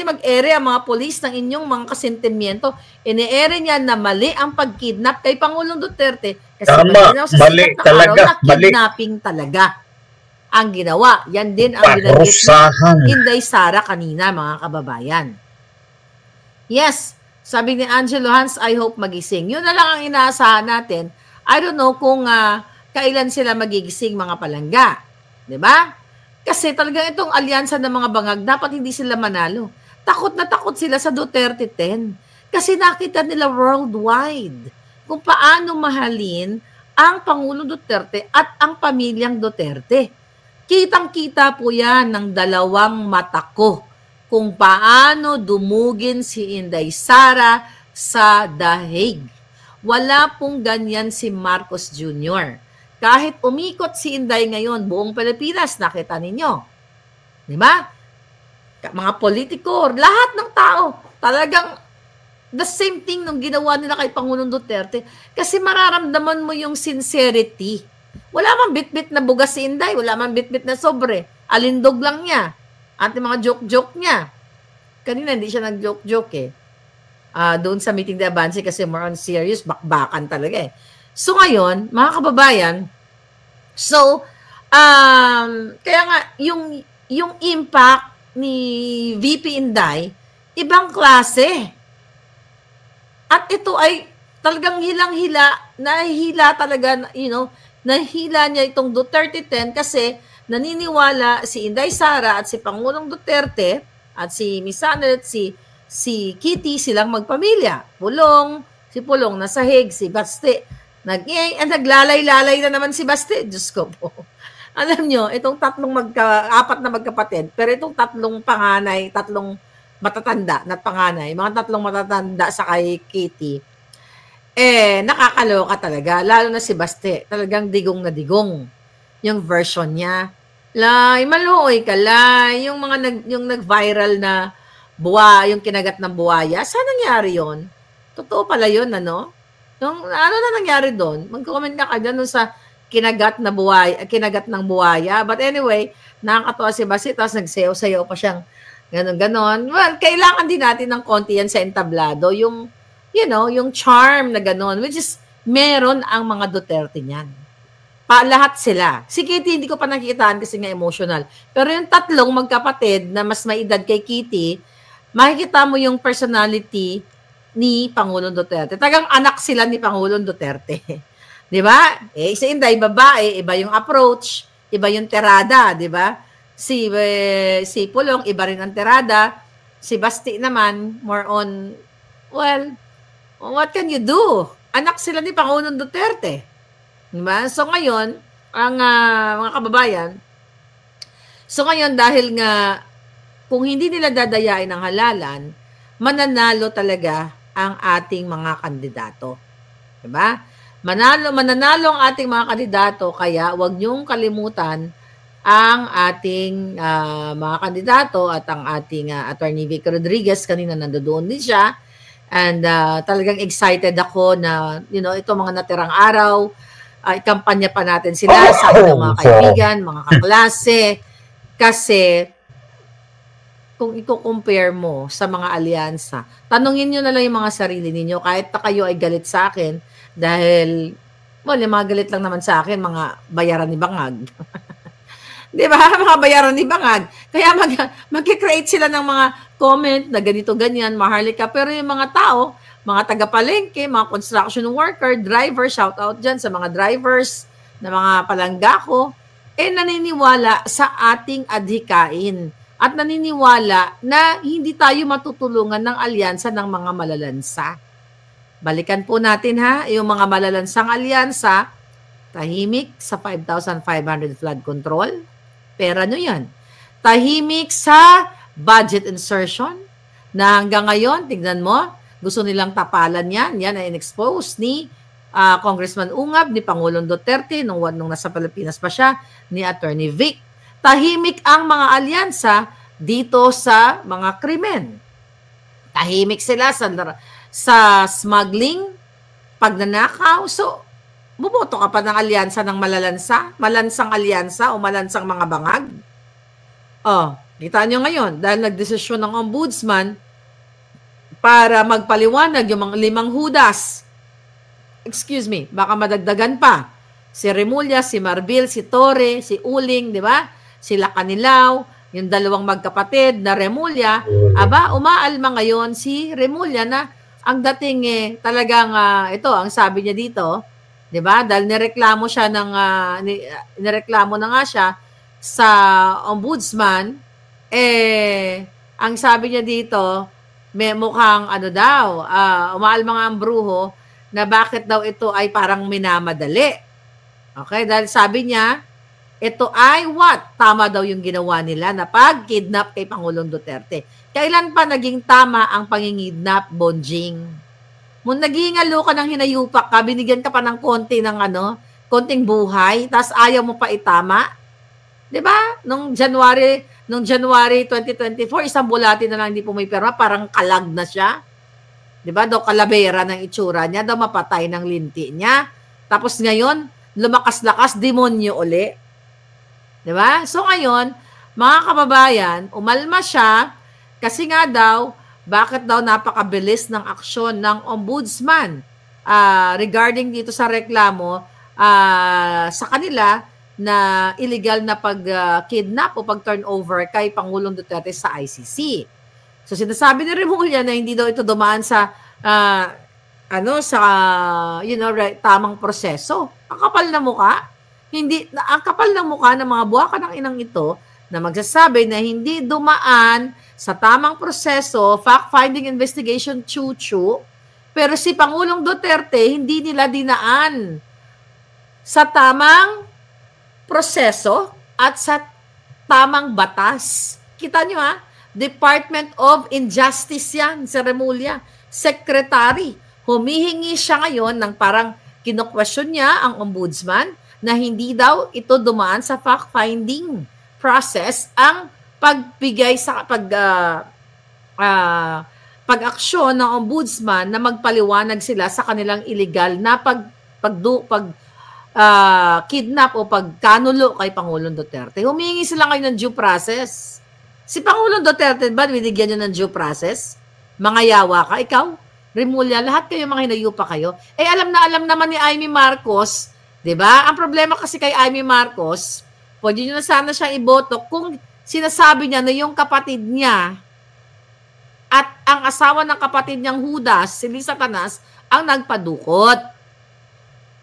niyo mag-ere ang mga polis ng inyong mga kasentimiento. Ine-ere niya na mali ang pagkidnap kay Pangulong Duterte kasi malinaw sa sikat na araw na kidnapping talaga ang ginawa. Yan din ang binanggit ni Inday Sara kanina, mga kababayan. Yes, sabi ni Angelo Hans, I hope magising. Yun na lang ang inaasahan natin. I don't know kung kailan sila magigising, mga palangga. Diba? Kasi talagang itong alyansa ng mga bangag, dapat hindi sila manalo. Takot na takot sila sa Duterte 10. Kasi nakita nila worldwide kung paano mahalin ang Pangulong Duterte at ang pamilyang Duterte. Kitang-kita po yan ng dalawang mata ko kung paano dumugin si Inday Sara sa The Hague. Wala pong ganyan si Marcos Jr. Kahit umikot si Inday ngayon, buong Pilipinas, nakita ninyo. Di ba? Mga politiko, lahat ng tao, talagang the same thing nung ginawa nila kay Pangulong Duterte. Kasi mararamdaman mo yung sincerity. Wala mang bit-bit na bugas si Inday, wala mang bit-bit na sobre. Alindog lang niya. At yung mga joke-joke niya. Kanina hindi siya nag-joke-joke eh. Doon sa meeting de Avance kasi more on serious, bakbakan talaga eh. So ngayon, mga kababayan, kaya nga, yung impact ni VP Inday, ibang klase. At ito ay talagang hilang-hila, nahihila talaga, nahihila niya itong Duterte 10 kasi naniniwala si Inday Sara at si Pangulong Duterte at si Misanet, si Kitty silang magpamilya. Si Pulong nasa Hague, si Baste. Naglalay-lalay na naman si Baste. Diyos ko po. Alam nyo, itong apat na magkapatid, pero itong tatlong matatanda na panganay, mga tatlong matatanda sa kay Kitty, nakakaloka talaga. Lalo na si Baste, talagang digong na digong yung version niya. Maluoy ka Lai. Yung nag-viral na yung kinagat ng buhaya. Saan nangyari yon? Totoo pala yun, ano? Yung, ano na nangyari doon? Mag-comment ka dyan sa kinagat ng buhaya. But anyway, nakakatawa si Baste, tapos nagsayaw-sayaw pa siyang ganon-ganon. Well, kailangan din natin ng konti yan sa entablado. Yung charm na gano'n, which is meron ang mga Duterte niyan. Lahat sila. Si Kitty, hindi ko pa nakikitaan kasi nga emotional. Pero yung tatlong magkapatid na mas may edad kay Kitty, makikita mo yung personality ni Pangulong Duterte. Tagang anak sila ni Pangulong Duterte. Di ba? Si Inday, babae, iba yung approach, iba yung tirada, di ba? Si Pulong, iba rin ang tirada. Si Basti naman, more on, well, what can you do? Anak sila ni Pangulong Duterte. Diba? So ngayon, ang mga kababayan, dahil nga, kung hindi nila dadayain ang halalan, mananalo talaga ang ating mga kandidato. Diba? Mananalo ang ating mga kandidato, kaya huwag niyong kalimutan ang ating mga kandidato at ang ating Attorney Vic Rodriguez. Kanina nandoon din siya. And talagang excited ako na, ito mga natirang araw, kampanya pa natin sila sa ating mga kaibigan, mga kaklase. Kasi, kung i-compare mo sa mga alyansa, tanungin nyo na lang yung mga sarili ninyo, kahit na kayo ay galit sa akin, dahil, yung mga galit lang naman sa akin, mga bayaran ni Bangag. Di ba? Mga bayaran ni Bangag. Kaya mag-create sila ng mga comment na ganito, ganyan, maharlika. Pero yung mga tao, mga taga-palengke, mga construction worker, driver, shout out dyan sa mga drivers na mga palangga ko, naniniwala sa ating adhikain. At naniniwala na hindi tayo matutulungan ng alyansa ng mga malalansa. Balikan po natin yung mga malalansang alyansa, tahimik sa 5,500 flood control. Pera nyo yan. Tahimik sa budget insertion na hanggang ngayon, tignan mo, gusto nilang tapalan yan. Yan ay in-expose ni Congressman Ungab, ni Pangulong Duterte, nung nasa Pilipinas pa siya, ni Attorney Vic. Tahimik ang mga alyansa dito sa mga krimen. Tahimik sila sa smuggling, pagnanakaw. So, bumoto ka pa ng alyansa ng malansang alyansa o malansang mga bangag? Kita nyo ngayon, dahil nagdesisyon ng ombudsman para magpaliwanag yung mga 5 hudas. Excuse me, baka madagdagan pa. Si Remulla, si Marbil, si Torre, si Uling, di ba? Sila Kanilaw, yung 2 magkapatid na Remulla. Aba, umaalma ngayon si Remulla na ang dating talagang ito, ang sabi niya dito, di ba? Dahil nireklamo siya nireklamo na nga siya sa ombudsman, ang sabi niya dito, may mukhang umaalma nga ang bruho na bakit daw ito ay parang minamadali. Okay? Dahil sabi niya, ito ay what? Tama daw yung ginawa nila na pag-kidnap kay Pangulong Duterte. Kailan pa naging tama ang pangingidnap, Bonjing? Kung naghihingalo ka ng hinayupak ka, binigyan ka pa ng konting buhay, tas ayaw mo pa itama. 'Di ba? Nung January 2024, isang bulati na lang hindi pumipirma, parang kalag na siya. 'Di ba? Daw kalabera ng itsura niya, daw mapatay ng linti niya. Tapos ngayon, lumakas-lakas, demonyo uli. 'Di ba? So ngayon, mga kababayan, umalma siya kasi nga daw, bakit daw napakabilis ng aksyon ng ombudsman regarding dito sa reklamo sa kanila na illegal na pag-kidnap o pag-turnover kay Pangulong Duterte sa ICC. So sinasabi ni Remulla na hindi daw ito dumaan sa tamang proseso. Ang kapal na mukha. Ang kapal ng mukha ng mga buwaka ng inang ito na magsasabi na hindi dumaan sa tamang proseso, fact-finding investigation, chuchu, pero si Pangulong Duterte hindi nila dinaan sa tamang proseso at sa tamang batas. Kita nyo Department of Injustice yan, si Remulla, secretary. Humihingi siya ngayon ng parang kino-question niya ang ombudsman na hindi daw ito dumaan sa fact-finding process ang pagbigay sa pag-aksyon ng ombudsman na magpaliwanag sila sa kanilang illegal na kidnap o pagkanulo kay Pangulong Duterte. Humingi sila ngayon ng due process. Si Pangulong Duterte ba binigyan niyo ng due process? Mga yawa ka, ikaw, Remulla, lahat kayo mga hinayupa kayo. Alam naman ni Amy Marcos, 'di ba? Ang problema kasi kay Amy Marcos, pwede niyo na sana siyang iboto kung sinasabi niya na yung kapatid niya at ang asawa ng kapatid niyang Judas, si Lisa Tanas, ang nagpadukot.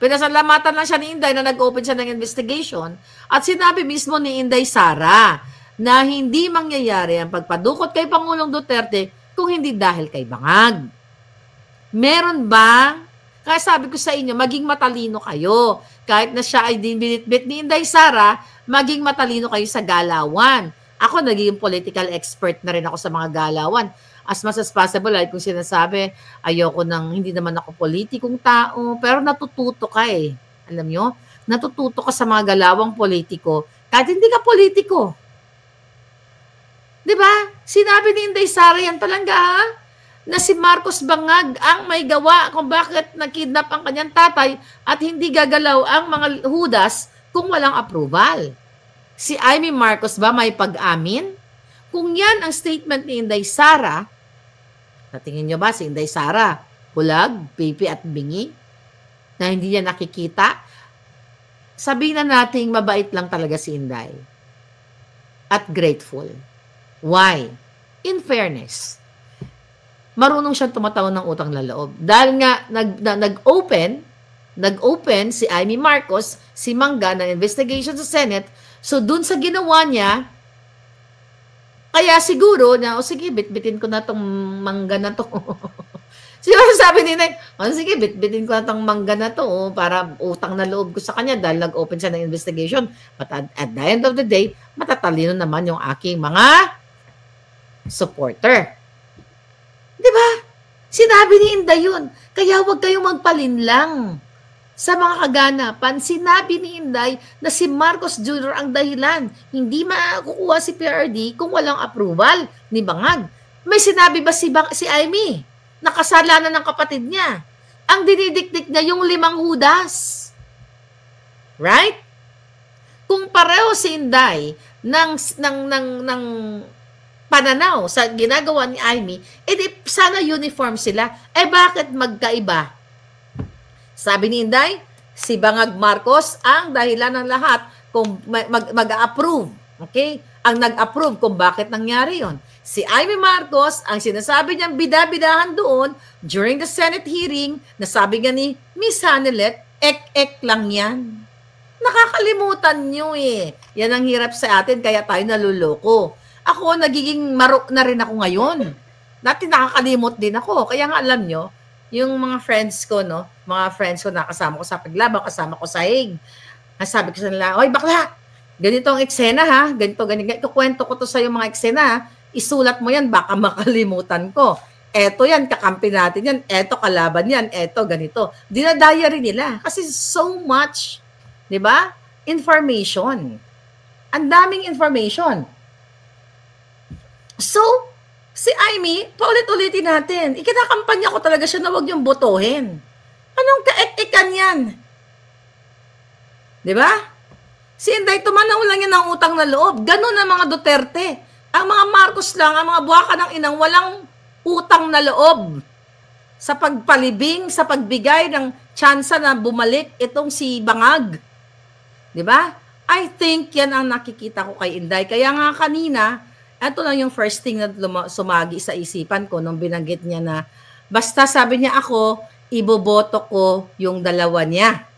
Pinasalamatan lang siya ni Inday na nag-open siya ng investigation at sinabi mismo ni Inday Sara na hindi mangyayari ang pagpadukot kay Pangulong Duterte kung hindi dahil kay Bangag. Meron ba? Kaya sabi ko sa inyo, maging matalino kayo. Kahit na siya ay dinbinitbit ni Inday Sara, maging matalino kayo sa galawan. Ako, naging political expert na rin ako sa mga galawan. As much as possible, like kung sinasabi, hindi naman ako politikong tao, pero natututo ka Alam nyo? Natututo ka sa mga galawang politiko, kahit hindi ka politiko. Diba? Sinabi ni Inday Sara yan talaga, na si Marcos Bangag ang may gawa kung bakit nakidnap ang kanyang tatay at hindi gagalaw ang mga Judas kung walang approval. Si Amy Marcos ba may pag-amin? Kung yan ang statement ni Inday Sara, natingin nyo ba si Inday Sara, bulag, pipi at bingi, na hindi niya nakikita? Sabihin na natin mabait lang talaga si Inday. At grateful. Why? In fairness, marunong siyang tumataw ng utang na loob. Dahil nga nag-open si Amy Marcos, si Mangga ng investigation sa Senate, so dun sa ginawa niya, kaya siguro na, sige, bitbitin ko na tong mangga na to. Sabi ni Nay, sige, bitbitin ko na tong mangga na to para utang na loob ko sa kanya dahil nag-open siya ng investigation. But at the end of the day, matatalino naman yung aking mga supporter. Diba? Sinabi ni Inday yun. Kaya huwag kayong magpalinlang sa mga kaganapan. Sinabi ni Inday na si Marcos Jr. ang dahilan. Hindi makukuha si PRD kung walang approval ni Bangag. May sinabi ba si Amy na kasalanan ng kapatid niya? Ang dinidikdik niya yung 5 Judas. Right? kung pareho si Inday ng pananaw sa ginagawa ni Amy, edi sana uniform sila. Bakit magkaiba? Sabi ni Inday, si Bangag Marcos ang dahilan ng lahat kung mag-approve. Okay? Ang nag-approve kung bakit nangyari yon. Si Amy Marcos, ang sinasabi niyang bida-bidahan doon during the Senate hearing, nasabi nga ni Miss Hanelet, ek-ek lang yan. Nakakalimutan nyo eh. Yan ang hirap sa atin, kaya tayo naluloko. Ako, nagiging maruk na rin ako ngayon. Dati nakakalimot din ako. Kaya nga alam nyo, yung mga friends ko, no? Mga friends ko na kasama ko sa paglaban, kasama ko sa hig. Sabi ko sa nila, oy bakla, ganito ang eksena ha, ganito. Kukwento ko to sa yung mga eksena ha. Isulat mo yan, baka makalimutan ko. Eto yan, kakampi natin yan. Eto, kalaban yan. Eto, ganito. Dinadiary nila. Kasi so much, di ba? Information. Ang daming information. So, si Amy, paulit-ulitin natin. Ikinakampanya ko talaga siya na huwag niyong botohin. Anong kaek-ekan yan? Di ba? Si Inday, tumanaw lang yan ng utang na loob. Ganun ang mga Duterte. Ang mga Marcos lang, ang mga buwaka ng inang, walang utang na loob sa pagpalibing, sa pagbigay ng tsansa na bumalik itong si Bangag. Di ba? I think yan ang nakikita ko kay Inday. Kaya nga kanina, ito lang yung first thing na sumagi sa isipan ko nung binanggit niya na basta sabi niya ako, iboboto ko yung dalawa niya.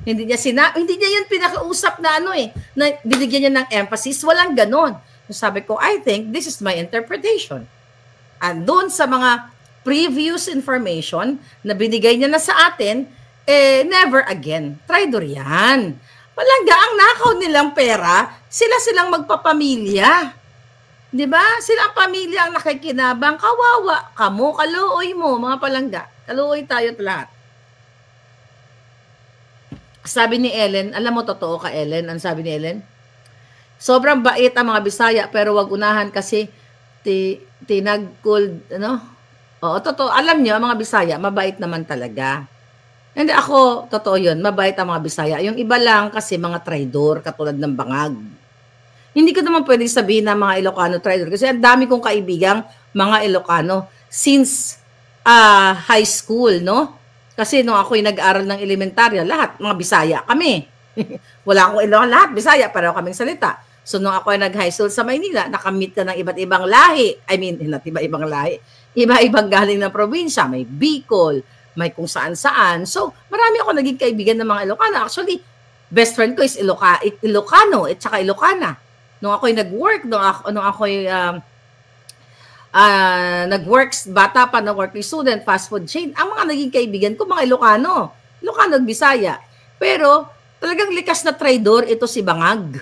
Hindi niya yun pinakausap na na binigyan niya ng emphasis. Walang ganon. Sabi ko, I think this is my interpretation. And doon sa mga previous information na binigay niya na sa atin, never again. Traidor yan. Palangga, ang nakaw nilang pera, silang magpapamilya. Diba? Sila ang pamilya ang nakikinabang. Kawawa. Kamo, kaluoy mo, mga palangga. Kaluoy tayo lahat. Sabi ni Ellen, alam mo totoo ka Ellen, ang sabi ni Ellen? Sobrang bait ang mga Bisaya, pero wag unahan kasi tinagkul, Oo, totoo. Alam niyo, ang mga Bisaya, mabait naman talaga. Hindi ako, totoo yun, mabait ang mga Bisaya. Yung iba lang kasi mga traidor, katulad ng Bangag. Hindi ko naman pwedeng sabihin na mga Ilocano traidor kasi ang dami kong kaibigang mga Ilocano since high school, no? Kasi nung ako'y nag-aral ng elementarya, lahat, mga Bisaya kami. Wala akong Ilocano, lahat Bisaya, pareho kaming salita. So nung ako'y nag-high school sa Maynila, nakamit ka ng iba't ibang lahi. I mean, not iba-ibang lahi. Iba-ibang galing ng probinsya. May Bicol, may kung saan-saan. So marami ako naging kaibigan ng mga Ilocano. Actually, best friend ko is Ilocano at saka Ilocana. Nung ako'y nag-work, nung ako'y nag-works, bata pa na working student, fast food chain, ang mga naging kaibigan ko, mga Ilocano at Bisaya. Pero, talagang likas na traidor ito si Bangag.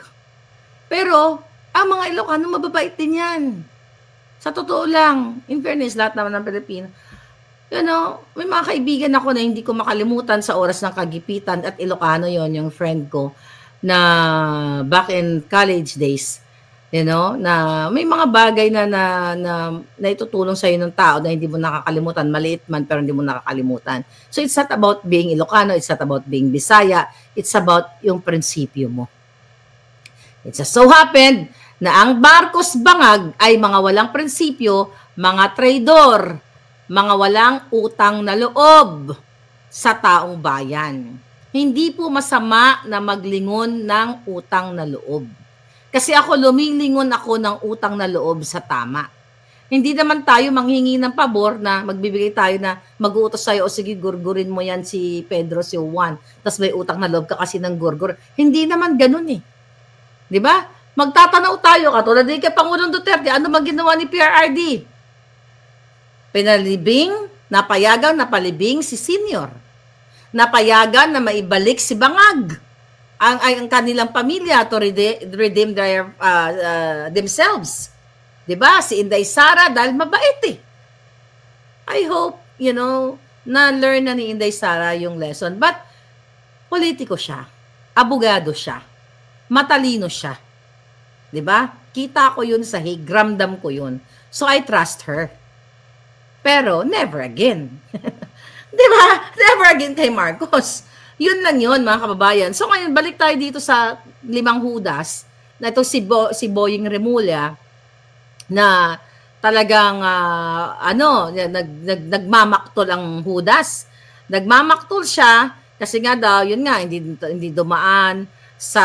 Pero, ang mga Ilocano, mababait din yan. Sa totoo lang, in fairness, lahat naman ng Pilipino, may mga kaibigan ako na hindi ko makalimutan sa oras ng kagipitan at Ilocano yon yung friend ko, na back in college days, na may mga bagay na itutulong sa iyo ng tao na hindi mo nakakalimutan, maliit man pero hindi mo nakakalimutan. So it's not about being Ilocano, it's not about being Bisaya, it's about yung prinsipyo mo. It just so happened na ang Marcos Bangag ay mga walang prinsipyo, mga traidor, mga walang utang na loob sa taong bayan. Hindi po masama na maglingon ng utang na loob. Kasi ako, lumilingon ako ng utang na loob sa tama. Hindi naman tayo manghingi ng pabor na magbibigay tayo na mag-uutos sa'yo, o sige, gurgurin mo yan si Pedro, si Juan, tapos may utang na loob ka kasi ng gurgur. Hindi naman ganun eh. Di ba? Magtatanaw tayo, katulad din kay Pangulong Duterte, ano mang ginawa ni PRRD? Napayagang napalibing si senior. Napayagan na maibalik si Bangag ang kanilang pamilya to redeem their themselves. 'Di ba? Si Inday Sara dahil mabait eh. I hope, na learn na ni Inday Sara yung lesson. But politiko siya. Abogado siya. Matalino siya. 'Di ba? Kita ko yun sa ramdam ko yun. So I trust her. Pero never again. Di ba? Never again kay Marcos. Yun lang yun, mga kababayan. So ngayon, balik tayo dito sa 5 Hudas, na ito si Boying Remulla, na talagang nagmamaktol ang Judas. Nagmamaktol siya kasi nga daw, yun nga, hindi dumaan sa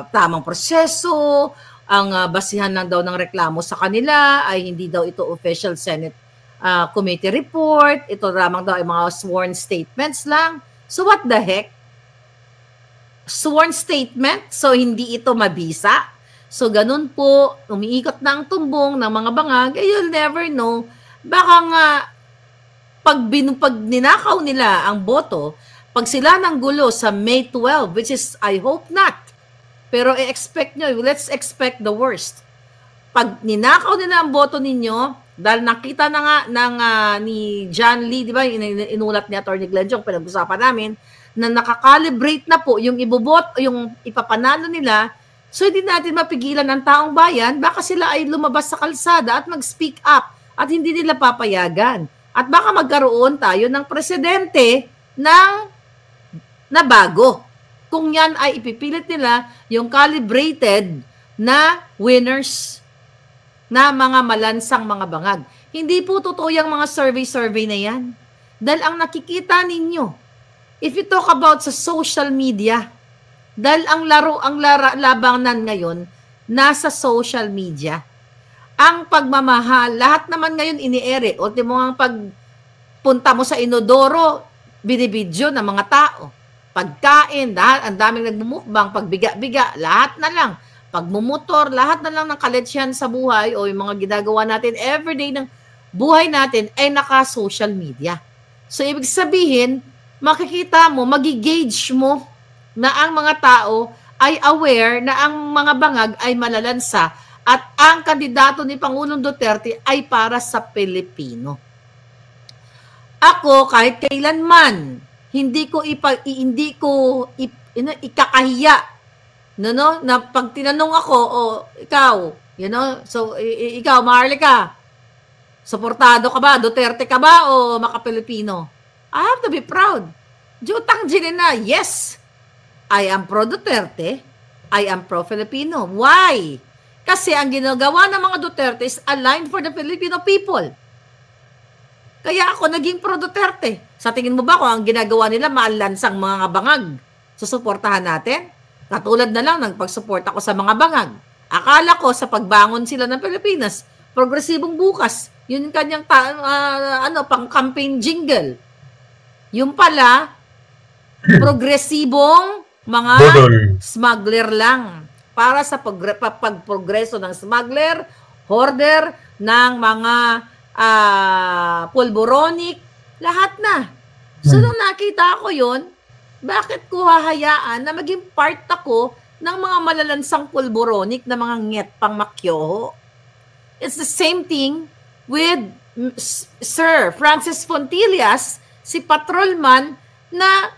tamang proseso. Ang basihan lang daw ng reklamo sa kanila ay hindi daw ito official Senate committee report. Ito lamang daw ay mga sworn statements lang. So what the heck? Sworn statement? So hindi ito mabisa? So ganun po, umiikot na ang tumbong ng mga bangag, you'll never know. Baka nga, pag ninakaw nila ang boto, pag sila ng gulo sa May 12, which is, I hope not. Pero i-expect nyo, let's expect the worst. Pag ninakaw nila ang boto ninyo, dahil nakita na nga ni John Lee, di ba, inulat ni Atty. Glenn Chong, pinag-usapan namin, na nakakalibrate na po yung yung ipapanalo nila. So hindi natin mapigilan ang taong bayan, baka sila ay lumabas sa kalsada at mag-speak up at hindi nila papayagan. At baka magkaroon tayo ng presidente na bago. Kung yan ay ipipilit nila yung calibrated na winners na mga malansang mga bangag. Hindi po totoo yung mga survey na yan. Dahil ang nakikita ninyo, if you talk about sa social media, dahil ang labanan ngayon, nasa social media. Ang pagmamahal, lahat naman ngayon iniere. Ultimo ang pagpunta mo sa inodoro, binibidyo ng mga tao. Pagkain, dahil ang daming nagmumukbang, pagbiga-biga, lahat na lang. Pagmumotor, lahat na lang ng kaletsyan sa buhay o yung mga ginagawa natin everyday ng buhay natin ay naka-social media. So, ibig sabihin, makikita mo, magigauge mo na ang mga tao ay aware na ang mga bangag ay malalansa at ang kandidato ni Pangulong Duterte ay para sa Pilipino. Ako, kahit kailanman, hindi ko ikakahiya na pag tinanong ako, ikaw, so ikaw, Marlica, suportado ka ba? Duterte ka ba o maka-Pilipino? I have to be proud. Jutang Gina, yes, I am pro-Duterte, I am pro-Filipino. Why? Kasi ang ginagawa ng mga Duterte is aligned for the Filipino people. Kaya ako naging pro-Duterte. Sa tingin mo ba kung ang ginagawa nila maalansang mga bangag, susuportahan natin? Katulad na lang ng pagsuporta ko sa mga bangag. Akala ko sa pagbangon sila ng Pilipinas, progresibong bukas. Yun yung kanyang pang-campaign jingle. Yung pala, progresibong mga smuggler lang. Para sa pagprogreso ng smuggler, hoarder, ng mga pulboronic, lahat na. So, nung nakita ko yun, bakit ko hahayaan na maging part ako ng mga malalansang pulboronic na mga ngetpang makyoho? It's the same thing with Sir Francis Fontillas, si patrolman na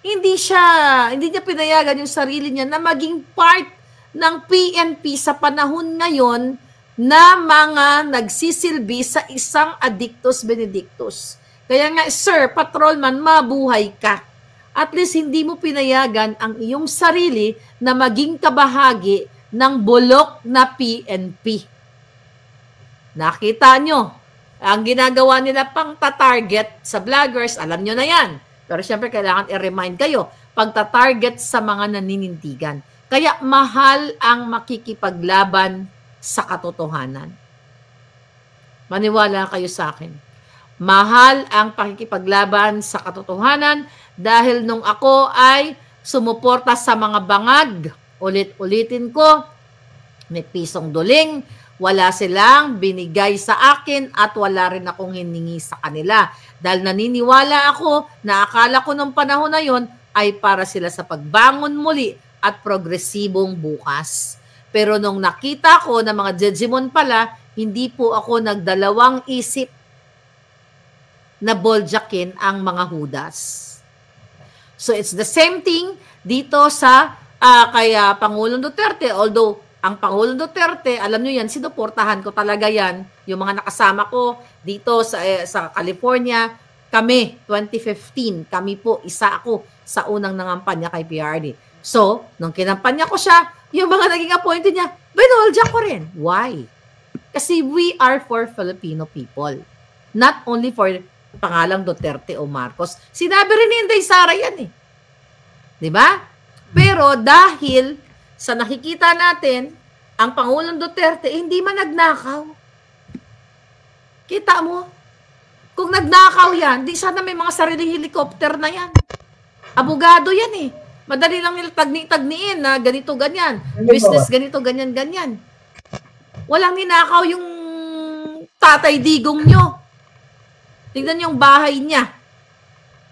hindi niya pinayagan yung sarili niya na maging part ng PNP sa panahon ngayon na mga nagsisilbi sa isang addictus benedictus. Kaya nga, Sir Patrolman, mabuhay ka. At least hindi mo pinayagan ang iyong sarili na maging kabahagi ng bulok na PNP. Nakita nyo, ang ginagawa nila pang tatarget sa vloggers, alam nyo na yan. Pero syempre kailangan i-remind kayo, pagtatarget sa mga naninindigan. Kaya mahal ang makikipaglaban sa katotohanan. Maniwala kayo sa akin. Mahal ang pakikipaglaban sa katotohanan dahil nung ako ay sumuporta sa mga bangag, ulit-ulitin ko, may pisong duling, wala silang binigay sa akin at wala rin akong hiningi sa kanila. Dahil naniniwala ako na akala ko nung panahon na yon ay para sila sa pagbangon muli at progresibong bukas. Pero nung nakita ko na mga judgment pala, hindi po ako nagdalawang isip na boljakin ang mga Judas. So it's the same thing dito sa kaya Pangulong Duterte. Although ang Pangulong Duterte, alam nyo yan, sinuportahan ko talaga yan. Yung mga nakasama ko dito sa California, kami, 2015, kami po, isa ako sa unang nangampanya kay PRD. So, nung kinampanya ko siya, yung mga naging appointed niya, binolja ko rin. Why? Kasi we are for Filipino people. Not only for pangalang Duterte o Marcos. Sinabi rin ni Inday Sara yan eh. Diba? Pero dahil sa nakikita natin, ang Pangulong Duterte, hindi man nagnakaw. Kita mo? Kung nagnakaw yan, di sana may mga sariling helicopter na yan. Abogado yan eh. Madali lang nila tagni-tagniin na ganito, ganyan. Business, ganito, ganyan, ganyan. Walang ninakaw yung Tatay Digong nyo. Tingnan yung bahay niya.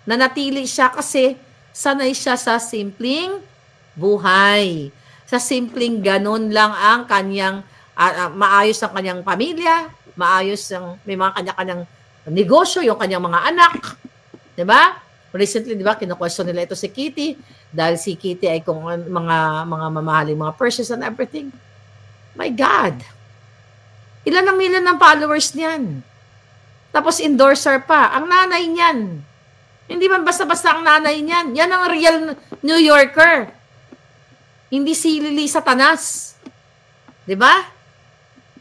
Nanatili siya kasi sanay siya sa simpleng buhay. Sa simpleng ganun lang ang kanyang, maayos ang kanyang pamilya, maayos ang, may mga kanya-kanyang negosyo, yung kanyang mga anak. Diba? Recently, diba, kinu-question nila ito si Kitty, dahil si Kitty ay kung mga mamahaling mga purses and everything. My God! Ilan ang million ng followers niyan? Tapos endorser pa. Ang nanay niyan. Hindi man basta-basta ang nanay niyan. Yan ang real New Yorker. Hindi si Lili Satanas. Diba?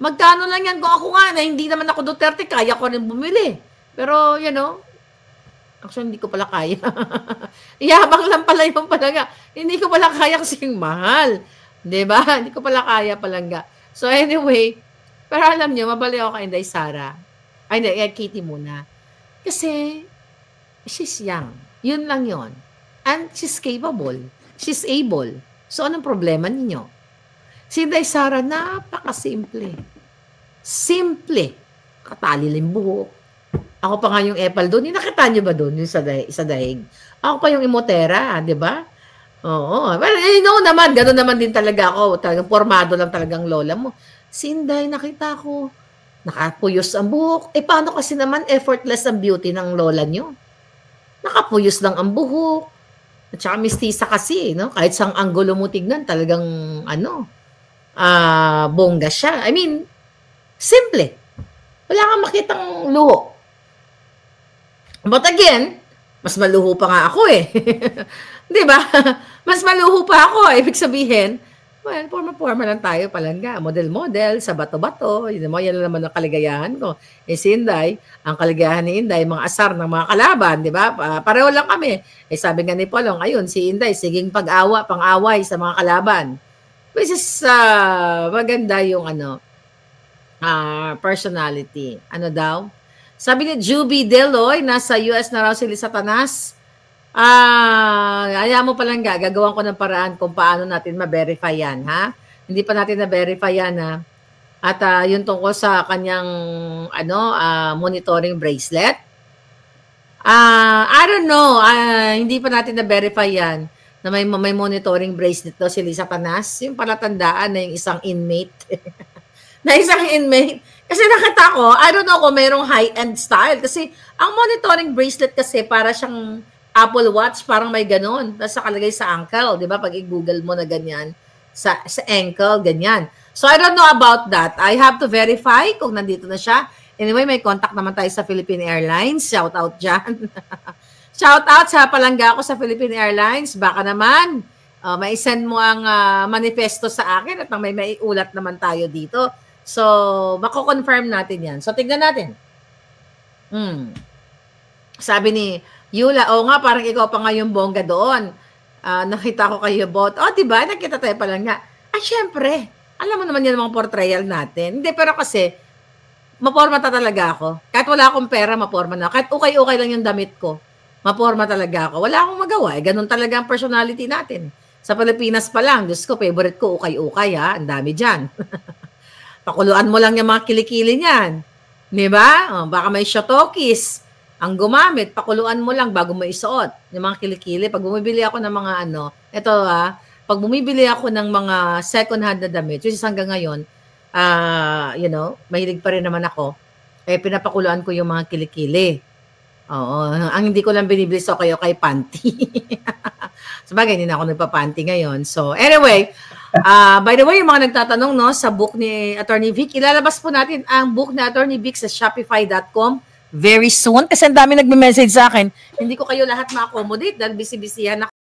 Magkano lang yan? Kung ako nga na hindi naman ako Duterte, kaya ko rin bumili. Pero, you know, actually, hindi ko pala kaya. Yabang lang pala yung palangga. Hindi ko pala kaya kasing mahal. Diba? Hindi ko pala kaya palangga. So anyway, pero alam nyo, mabali ako kay Inday Sara. Ay, Kitty muna. Kasi, she's young. Yun lang yun. And she's capable. She's able. So, anong problema ninyo? Si Inday Sara, napakasimple. Simple. Katali lang buhok. Ako pa nga yung epal doon. Nakita nyo ba doon? Yung sa dahig. Ako pa yung imotera, di ba? Oo. Well, you know naman, gano'n naman din talaga ako. Talagang formado lang talagang lola mo. Si Inday, nakita ko, nakapuyos ang buhok. Eh, paano kasi naman effortless ang beauty ng lola nyo? Nakapuyos lang ang buhok. At saka mistisa kasi, no? Kahit sang anggulo mo tignan, talagang, bongga siya. I mean, simple. Wala kang makitang luho. But again, mas maluho pa nga ako eh. Di ba? Mas maluho pa ako. Ibig sabihin, well, forma-forma lang tayo palangga. Model-model, sa bato-bato. Yan naman ang kaligayahan ko. Eh si Inday, ang kaligayahan ni Inday, mga asar ng mga kalaban, di ba? Pareho lang kami. Eh sabi nga ni Polong, ayun, si Inday, siging pang-away sa mga kalaban. Which is, maganda yung personality. Ano daw? Sabi ni Juby Deloy, nasa US na raw si Satanas. Ayaw mo palang gagawan ko ng paraan kung paano natin ma-verify yan, ha? Hindi pa natin na-verify yan, ha? At yun tungkol sa kanyang monitoring bracelet. I don't know, hindi pa natin na-verify yan na may monitoring bracelet to si Satanas. Yung palatandaan na yung isang inmate. Na isang inmate. Kasi nakita ko, I don't know kung mayroong high-end style. Kasi ang monitoring bracelet kasi para siyang Apple Watch, parang may ganon. Tapos nakalagay sa ankle, di ba? Pag i-google mo na ganyan, sa ankle, ganyan. So I don't know about that. I have to verify kung nandito na siya. Anyway, may contact naman tayo sa Philippine Airlines. Shout out dyan. Shout out sa palangga ko sa Philippine Airlines. Baka naman, may send mo ang manifesto sa akin at may maiulat naman tayo dito. So, mako-confirm natin yan. So, tignan natin. Sabi ni Yula, nga, parang ikaw pa nga yung bongga doon. Nakita ko kayo bot. Diba? Nakita tayo pa lang nga. Syempre. Alam mo naman yan mga portrayal natin. Hindi, pero kasi, maporma talaga ako. Kahit wala akong pera, maporma na. Kahit ukay-ukay lang yung damit ko, maporma talaga ako. Wala akong magawa. Ganun talaga ang personality natin. Sa Pilipinas pa lang, Diyos ko, favorite ko, ukay-ukay ha. Ang dami dyan. Pakuluan mo lang yung mga kilikili niyan. Di ba? Baka may shotokis. Ang gumamit, pakuluan mo lang bago mo isuot. Yung mga kilikili. Pag bumibili ako ng mga pag bumibili ako ng mga second-hand na damit, which is hanggang ngayon, mahilig pa rin naman ako, pinapakuluan ko yung mga kilikili. Oo. Ang hindi ko lang binibili sa kay panty. Sabagay, hindi na ako nagpa-panty ngayon. So, anyway, by the way, yung mga nagtatanong sa book ni Attorney Vic, ilalabas po natin ang book ni Attorney Vic sa shopify.com. very soon? Kasi ang dami nagme-message sa akin. Hindi ko kayo lahat ma-accommodate dahil busy-busyhan ako.